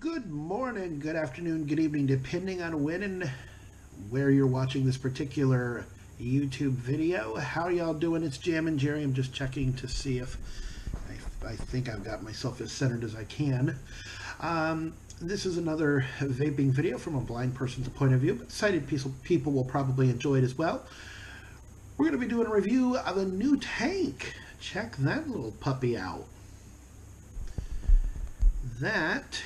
Good morning, good afternoon, good evening, depending on when and where you're watching this particular YouTube video. How y'all doing? It's Jam and Jerry. I'm just checking to see if I think I've got myself as centered as I can. This is another vaping video from a blind person's point of view, but sighted people will probably enjoy it as well. We're going to be doing a review of a new tank. Check that little puppy out. That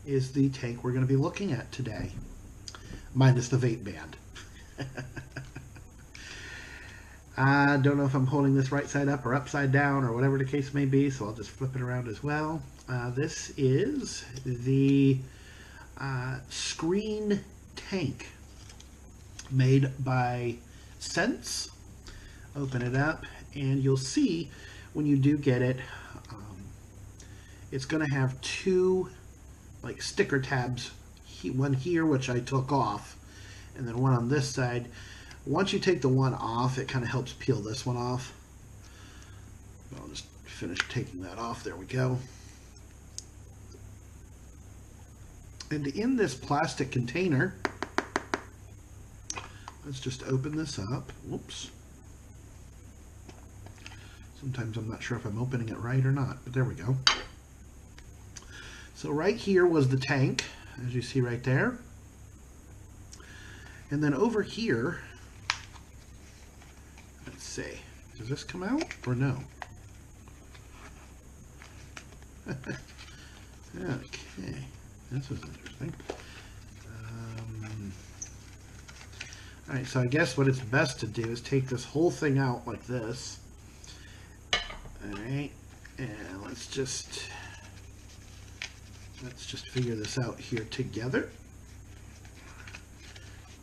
is the tank we're going to be looking at today, minus the vape band. I don't know if I'm holding this right side up or upside down or whatever the case may be, so I'll just flip it around as well. This is the screen tank made by Sense. Open it up and you'll see when you do get it, it's going to have two like sticker tabs, one here which I took off, and then one on this side. Once you take the one off, it kind of helps peel this one off. I'll just finish taking that off. There we go. And in this plastic container, let's just open this up. Whoops. Sometimes I'm not sure if I'm opening it right or not, but there we go. So right here was the tank, as you see right there. And then over here, let's see, does this come out or no? Okay, this is interesting. All right, so I guess what it's best to do is take this whole thing out like this. All right, and let's just figure this out here together,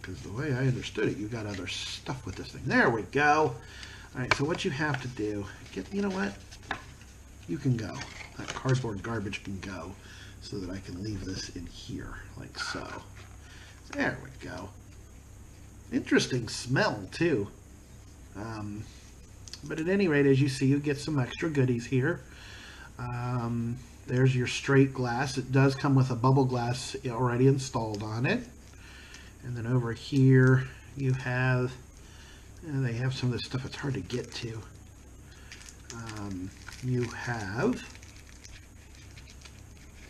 because the way I understood it, you got other stuff with this thing. There we go. All right, so what you have to do, you know what? You can go. That cardboard garbage can go, so that I can leave this in here, like so. There we go. Interesting smell, too. But at any rate, as you see, you get some extra goodies here. There's your straight glass. It does come with a bubble glass already installed on it. And then over here you have, they have some of this stuff it's hard to get to. You have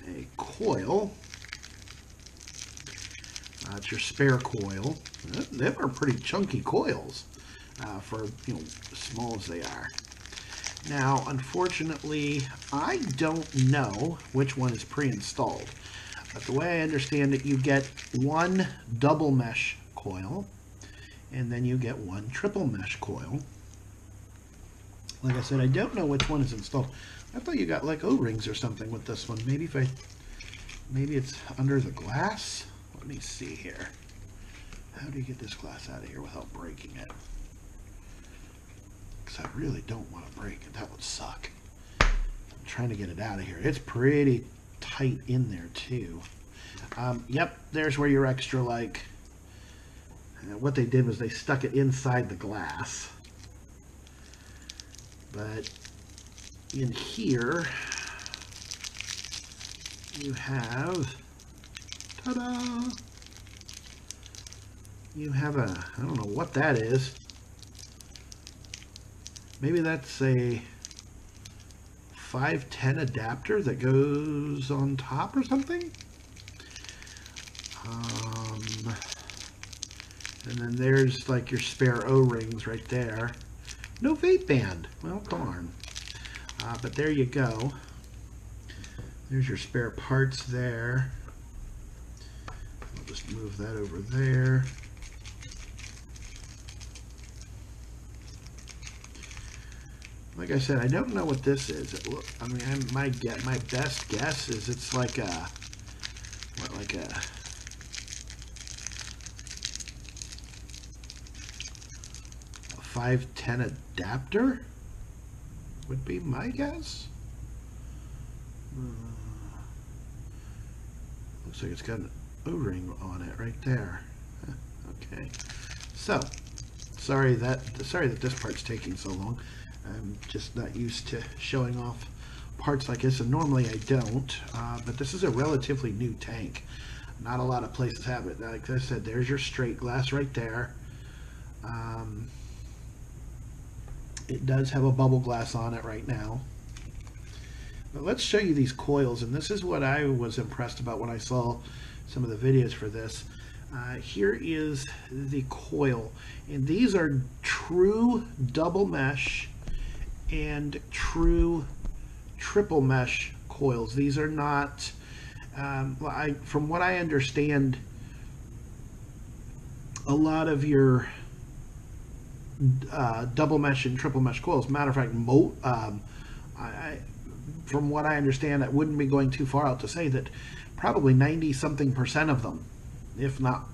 a coil. It's your spare coil. They are pretty chunky coils for, as small as they are. Now, unfortunately, I don't know which one is pre-installed, but the way I understand it, you get one double mesh coil, and then you get one triple mesh coil. Like I said, I don't know which one is installed. I thought you got like O-rings or something with this one. Maybe it's under the glass. Let me see here. How do you get this glass out of here without breaking it? I really don't want to break it. That would suck. I'm trying to get it out of here. It's pretty tight in there too. Yep, there's where your extra, like, what they did was they stuck it inside the glass. But in here you have, ta-da! You have a, I don't know what that is. Maybe that's a 510 adapter that goes on top or something. And then there's like your spare O-rings right there. No vape band. Well, come on. But there you go. There's your spare parts there. I'll just move that over there. Like I said, I don't know what this is. I mean, my best guess is it's like a, what, like a 510 adapter would be my guess. Looks like it's got an O-ring on it right there. Okay, so sorry that this part's taking so long. I'm just not used to showing off parts like this, and normally I don't, but this is a relatively new tank. Not a lot of places have it. Like I said, there's your straight glass right there. It does have a bubble glass on it right now. But let's show you these coils, and this is what I was impressed about when I saw some of the videos for this. Here is the coil, and these are true double mesh and true triple mesh coils. These are not, from what I understand, a lot of your double mesh and triple mesh coils. Matter of fact, from what I understand, I wouldn't be going too far out to say that probably 90-something% of them, if not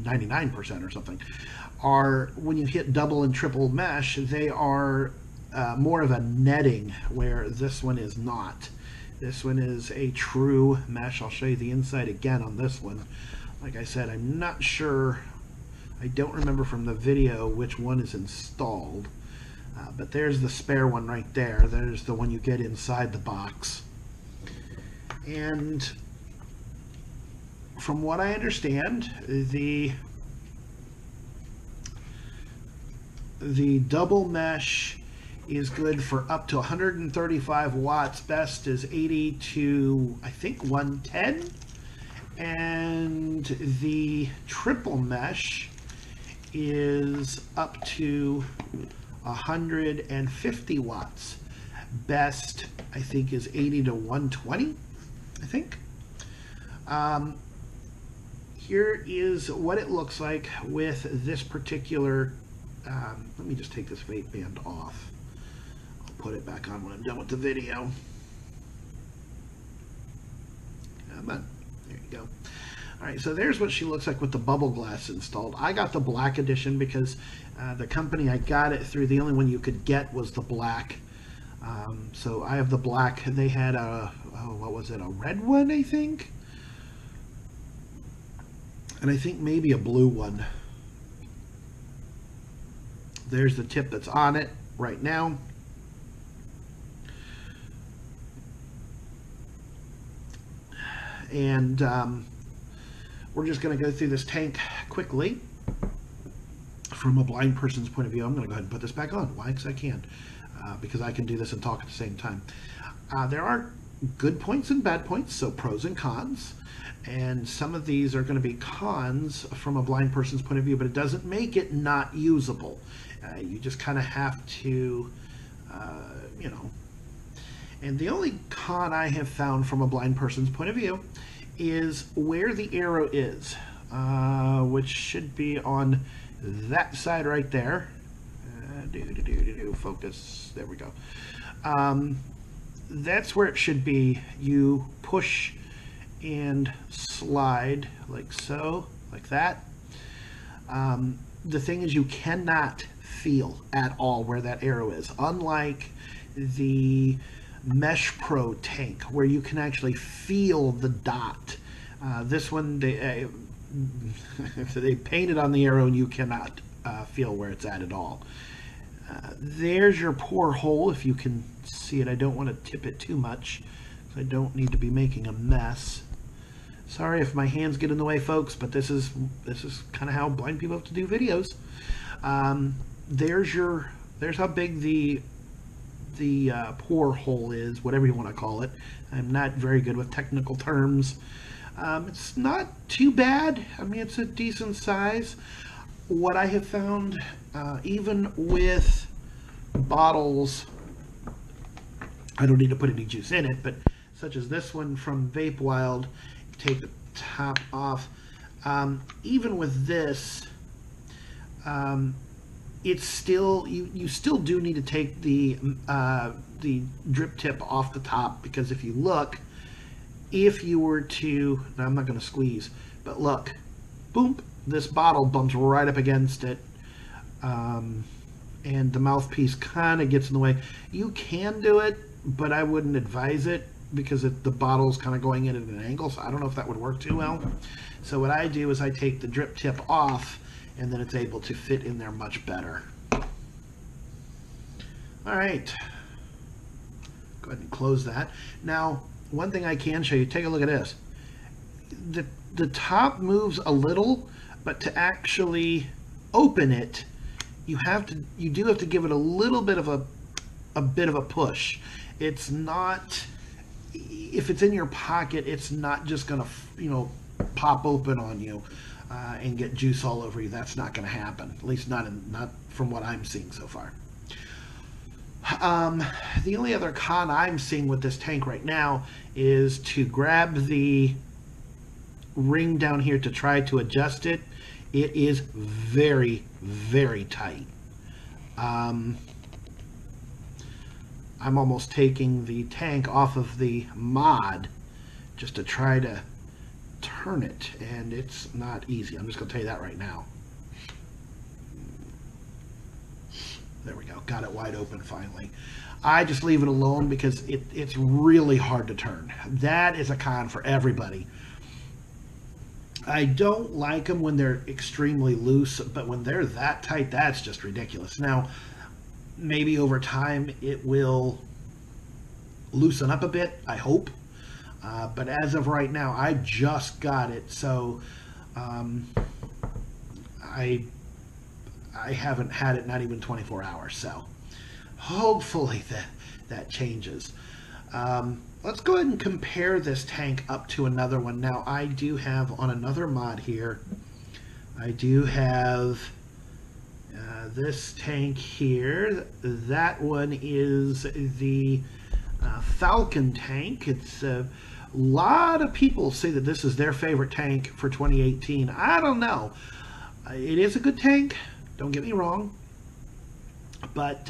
99% or something, are, when you hit double and triple mesh, they are more of a netting, where this one is not. This one is a true mesh. I'll show you the inside again on this one. Like I said, I'm not sure, I don't remember from the video which one is installed, but there's the spare one right there. There's the one you get inside the box. And from what I understand, the double mesh is good for up to 135 watts. Best is 80 to, I think, 110. And the triple mesh is up to 150 watts. Best, I think, is 80 to 120, I think. Here is what it looks like with this particular, let me just take this vape band off. I'll put it back on when I'm done with the video. Come on, there you go. All right, so there's what she looks like with the bubble glass installed. I got the black edition because the company I got it through, the only one you could get was the black. So I have the black. They had a, what was it, a red one, I think? And I think maybe a blue one. There's the tip that's on it right now. And we're just going to go through this tank quickly from a blind person's point of view. I'm going to go ahead and put this back on. Why? Because I can. Because I can do this and talk at the same time. There are good points and bad points, so pros and cons. And some of these are going to be cons from a blind person's point of view, but it doesn't make it not usable. You just kind of have to, you know. And the only con I have found from a blind person's point of view is where the arrow is, which should be on that side right there. Focus. There we go. That's where it should be. You push and slide like so, like that. The thing is, you cannot feel at all where that arrow is, unlike the Mesh Pro tank, where you can actually feel the dot. This one, they painted on the arrow and you cannot feel where it's at all. There's your pour hole, if you can see it. I don't want to tip it too much, so I don't need to be making a mess. Sorry if my hands get in the way, folks, but this is kind of how blind people have to do videos. There's how big the pour hole is, whatever you want to call it. I'm not very good with technical terms. It's not too bad. I mean, it's a decent size. What I have found, even with bottles, I don't need to put any juice in it, but such as this one from Vape Wild, take the top off. Even with this, it's still, you still do need to take the drip tip off the top, because if you look, if you were to, now I'm not going to squeeze, but look, boom, this bottle bumps right up against it, and the mouthpiece kind of gets in the way. You can do it, but I wouldn't advise it, because the bottle's kind of going in at an angle, so I don't know if that would work too well. So what I do is I take the drip tip off, and then it's able to fit in there much better. All right, Go ahead and close that. Now, one thing I can show you, take a look at this. The top moves a little, but to actually open it, you do have to give it a little bit of a push. It's not, if it's in your pocket, it's not just gonna pop open on you and get juice all over you. That's not gonna happen. At least not from what I'm seeing so far. The only other con I'm seeing with this tank right now is to grab the ring down here to try to adjust it. It is very, very tight. I'm almost taking the tank off of the mod just to try to turn it, and it's not easy. I'm just going to tell you that right now. There we go. Got it wide open finally. I just leave it alone because it's really hard to turn. That is a con for everybody. I don't like them when they're extremely loose, but when they're that tight, that's just ridiculous. Now, maybe over time it will loosen up a bit, I hope. But as of right now, I just got it, so I haven't had it not even 24 hours, so hopefully that changes. Let's go ahead and compare this tank up to another one. Now, I do have on another mod here, I do have this tank here. That one is the Falcon tank. It's a lot of people say that this is their favorite tank for 2018. I don't know. It is a good tank, don't get me wrong, but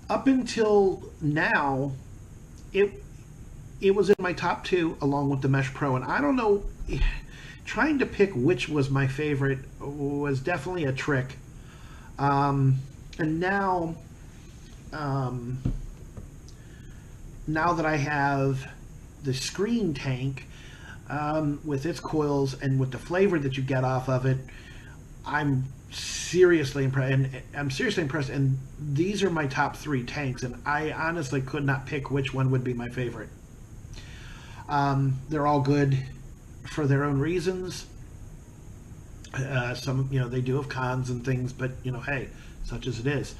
up until now, it was in my top 2 along with the Mesh Pro, and I don't know, trying to pick which was my favorite was definitely a trick. And now that I have the screen tank with its coils and with the flavor that you get off of it, I'm seriously impressed, and these are my top 3 tanks, and I honestly could not pick which one would be my favorite. They're all good for their own reasons. Some, they do have cons and things, but hey, such as it is.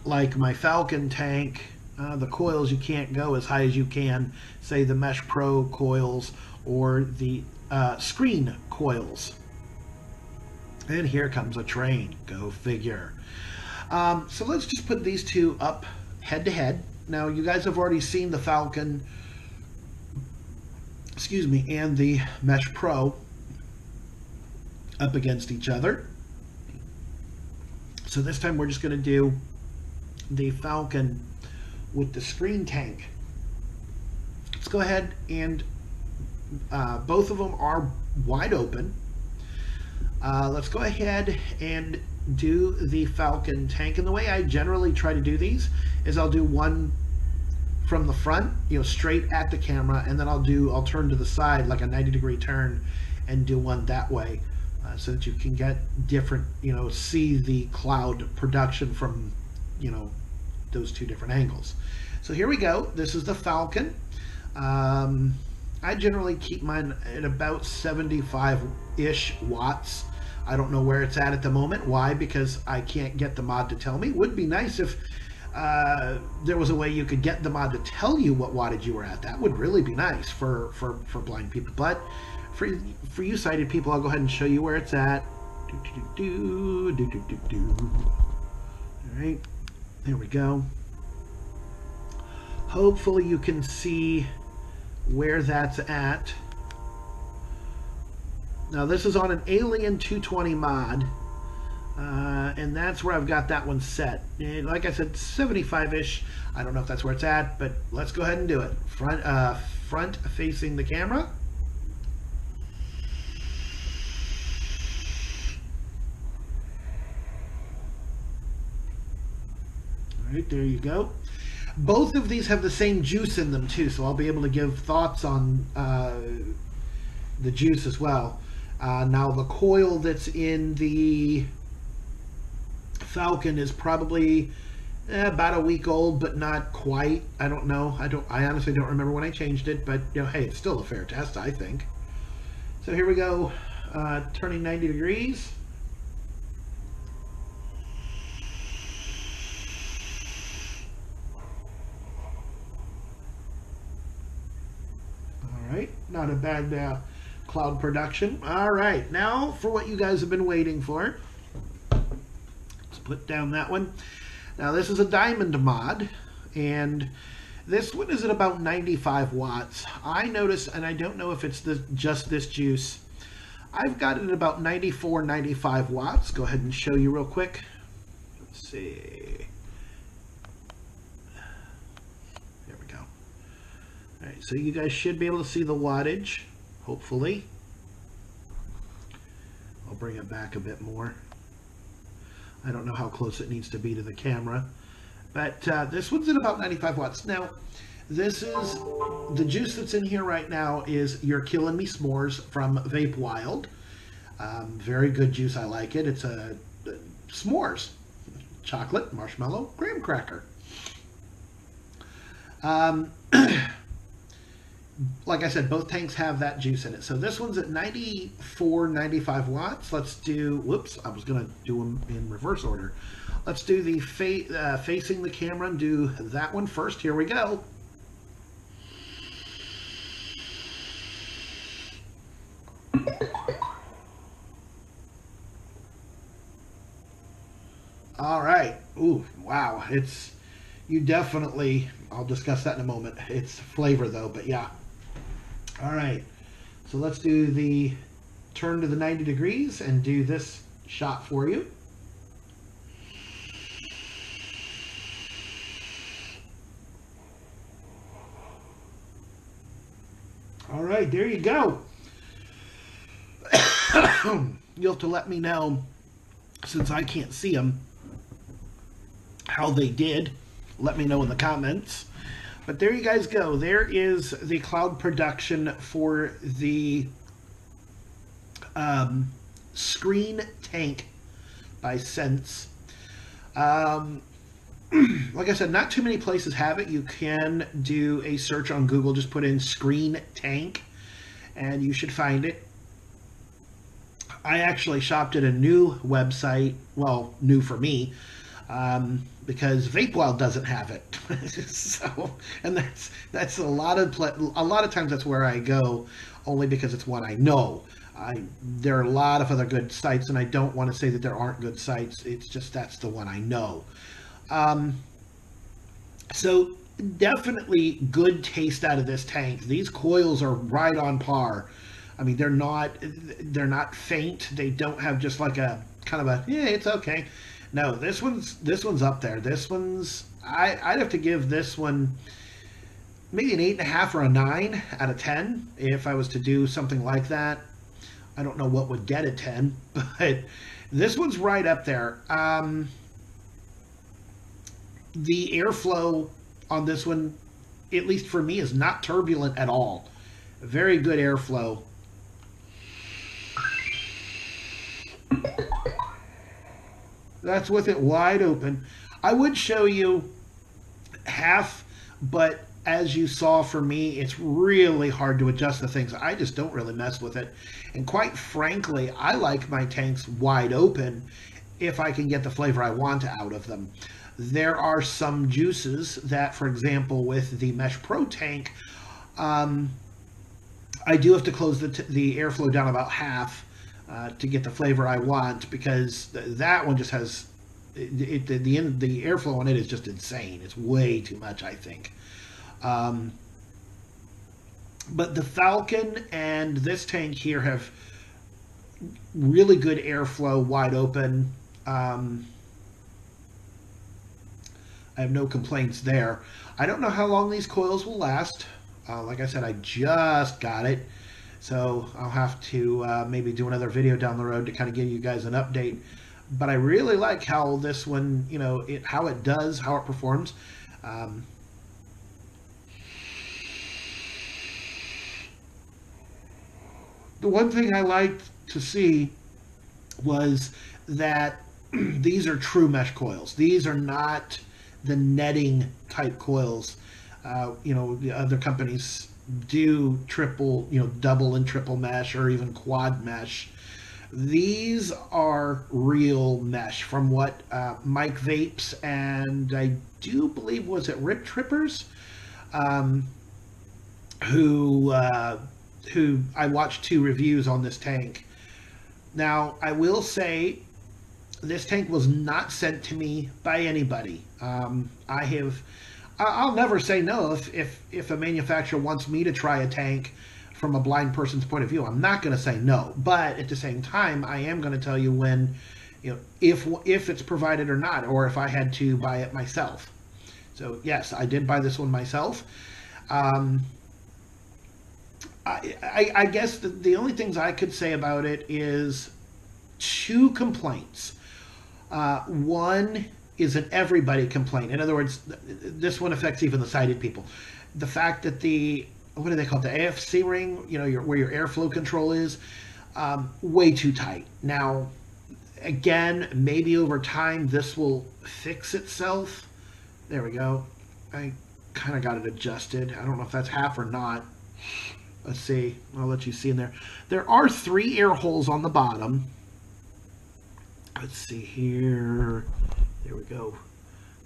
Like my Falcon tank, the coils, you can't go as high as you can, say, the Mesh Pro coils or the screen coils. And here comes a train. Go figure. So let's just put these two up head to head. Now, you guys have already seen the Falcon, and the Mesh Pro up against each other. So this time we're just going to do the Falcon with the screen tank. Let's go ahead and both of them are wide open. Let's go ahead and do the Falcon tank. And the way I generally try to do these is I'll do one from the front, straight at the camera, and then I'll turn to the side like a 90-degree turn and do one that way, so that you can get different, see the cloud production from, those two different angles. So here we go. This is the Falcon. I generally keep mine at about 75-ish watts. I don't know where it's at the moment. Why? Because I can't get the mod to tell me. Would be nice if there was a way you could get the mod to tell you what wattage you were at. That would really be nice for blind people. But for you sighted people, I'll go ahead and show you where it's at. All right, there we go. Hopefully you can see where that's at. Now this is on an Alien 220 mod, and that's where I've got that one set. And like I said, 75-ish. I don't know if that's where it's at, but let's go ahead and do it. Front facing the camera. All right, there you go. Both of these have the same juice in them too, so I'll be able to give thoughts on the juice as well. Now the coil that's in the Falcon is probably About a week old, but not quite. I don't know. I honestly don't remember when I changed it, but hey, it's still a fair test, I think. So here we go, turning 90 degrees. All right, not a bad cloud production. All right, now for what you guys have been waiting for. Let's put down that one. Now this is a diamond mod, and this one is at about 95 watts. I noticed, and I don't know if it's just this juice, I've got it at about 94, 95 watts. Go ahead and show you real quick. Let's see. There we go. All right, so you guys should be able to see the wattage, hopefully. I'll bring it back a bit more. I don't know how close it needs to be to the camera, but this one's at about 95 watts. Now, this is the juice that's in here right now is You're Killing Me S'mores from Vape Wild. Very good juice. I like it. It's a s'mores, chocolate, marshmallow, graham cracker. Like I said, both tanks have that juice in it. So this one's at 94, 95 watts. Let's do, whoops, I was going to do them in reverse order. Let's do the facing the camera and do that one first. Here we go. All right. Ooh, wow. It's, you definitely, I'll discuss that in a moment. It's flavor though, but yeah. All right, so let's do the turn to the 90 degrees and do this shot for you. All right, there you go. You'll have to let me know, since I can't see them, how they did. Let me know in the comments. But there you guys go. There is the cloud production for the screen tank by Sense. Like I said, not too many places have it. You can do a search on Google. Just put in screen tank and you should find it. I actually shopped at a new website. Well, new for me. Because Vape Wild doesn't have it. So, and that's a lot of times that's where I go, only because it's one I know. There are a lot of other good sites, and I don't want to say that there aren't good sites. It's just that's the one I know. So definitely good taste out of this tank. These coils are right on par. I mean, they're not faint. They don't have just like a kind of a, yeah, it's okay. No, this one's up there. This one's, I'd have to give this one maybe an 8.5 or a 9 out of 10 if I was to do something like that. I don't know what would get a 10, but this one's right up there. The airflow on this one, at least for me, is not turbulent at all. Very good airflow. That's with it wide open. I would show you half, but as you saw for me, it's really hard to adjust the things. I just don't really mess with it. And quite frankly, I like my tanks wide open if I can get the flavor I want out of them. There are some juices that, for example, with the Mesh Pro tank, I do have to close the airflow down about half to get the flavor I want, because that one just has the airflow on it is just insane. It's way too much, I think. But the Falcon and this tank here have really good airflow, wide open. I have no complaints there. I don't know how long these coils will last. Like I said, I just got it. So I'll have to maybe do another video down the road to kind of give you guys an update. But I really like how this one, you know, how it does, how it performs. The one thing I liked to see was that these are true mesh coils. These are not the netting type coils. You know, the other companies do triple, you know, double and triple mesh or even quad mesh. These are real mesh from what Mike Vapes and I do believe was it Rip Trippers, um, who I watched 2 reviews on this tank. Now I will say this tank was not sent to me by anybody. I'll never say no if a manufacturer wants me to try a tank from a blind person's point of view. I'm not going to say no, but at the same time, I am going to tell you when, you know, if it's provided or not, or if I had to buy it myself. So yes, I did buy this one myself. I guess the only things I could say about it is 2 complaints. One is an everybody complaint. In other words, this one affects even the sighted people. The fact that what do they call it? The AFC ring, you know, where your airflow control is, way too tight. Now, again, maybe over time this will fix itself. There we go. I kind of got it adjusted. I don't know if that's half or not. Let's see. I'll let you see in there. There are 3 air holes on the bottom. Let's see here. There we go.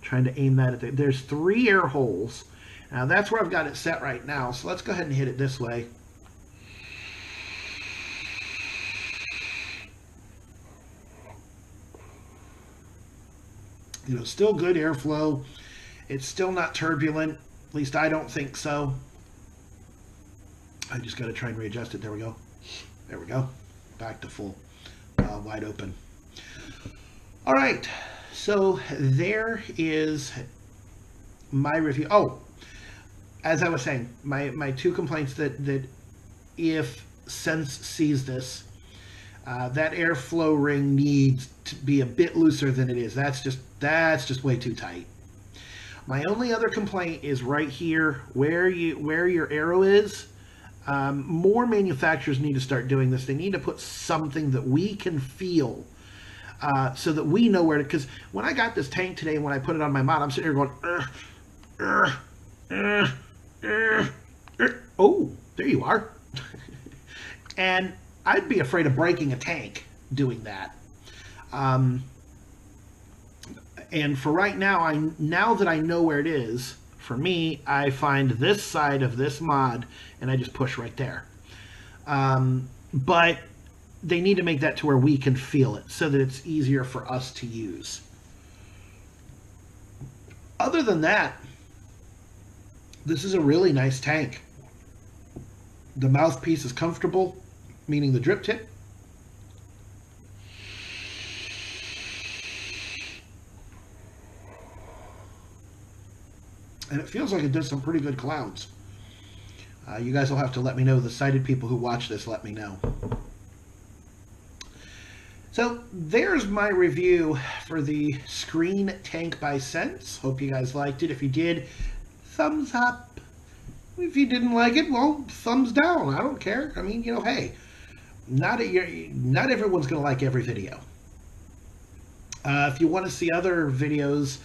Trying to aim that at there's 3 air holes. Now that's where I've got it set right now. So let's go ahead and hit it this way. You know, still good airflow. It's still not turbulent. At least I don't think so. I just got to try and readjust it. There we go. There we go. Back to full. Wide open. All right. So there is my review. Oh, as I was saying, my 2 complaints that if Sense sees this, that airflow ring needs to be a bit looser than it is. That's just way too tight. My only other complaint is right here where your arrow is. More manufacturers need to start doing this. They need to put something that we can feel, so that we know where to. Because when I got this tank today, and when I put it on my mod, I'm sitting here going, oh, there you are. And I'd be afraid of breaking a tank doing that. And for right now, now that I know where it is, for me, I find this side of this mod, and I just push right there. But they need to make that to where we can feel it, so that it's easier for us to use. Other than that, this is a really nice tank. The mouthpiece is comfortable, meaning the drip tip. And it feels like it does some pretty good clouds. You guys will have to let me know. The sighted people who watch this, let me know. So there's my review for the Screen Tank by Sense. Hope you guys liked it. If you did, thumbs up. If you didn't like it, well, thumbs down. I don't care. I mean, you know, hey, not everyone's going to like every video. If you want to see other videos,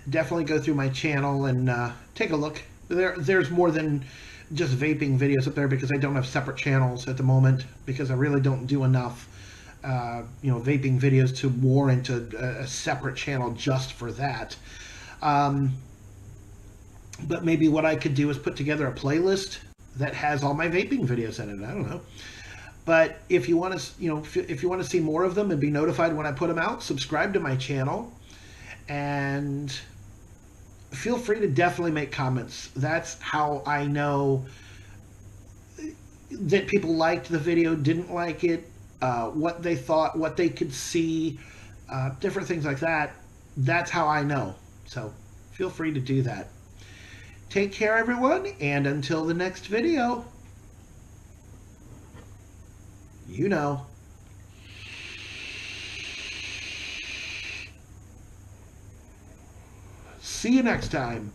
definitely go through my channel and take a look. There's more than just vaping videos up there, because I don't have separate channels at the moment, because I really don't do enough you know, vaping videos to warrant a separate channel just for that. But maybe what I could do is put together a playlist that has all my vaping videos in it. I don't know. But if you want to, you know, if you want to see more of them and be notified when I put them out, subscribe to my channel. And feel free to definitely make comments. That's how I know that people liked the video, didn't like it, what they thought, what they could see, different things like that. That's how I know. So feel free to do that. Take care, everyone, and until the next video, you know. See you next time.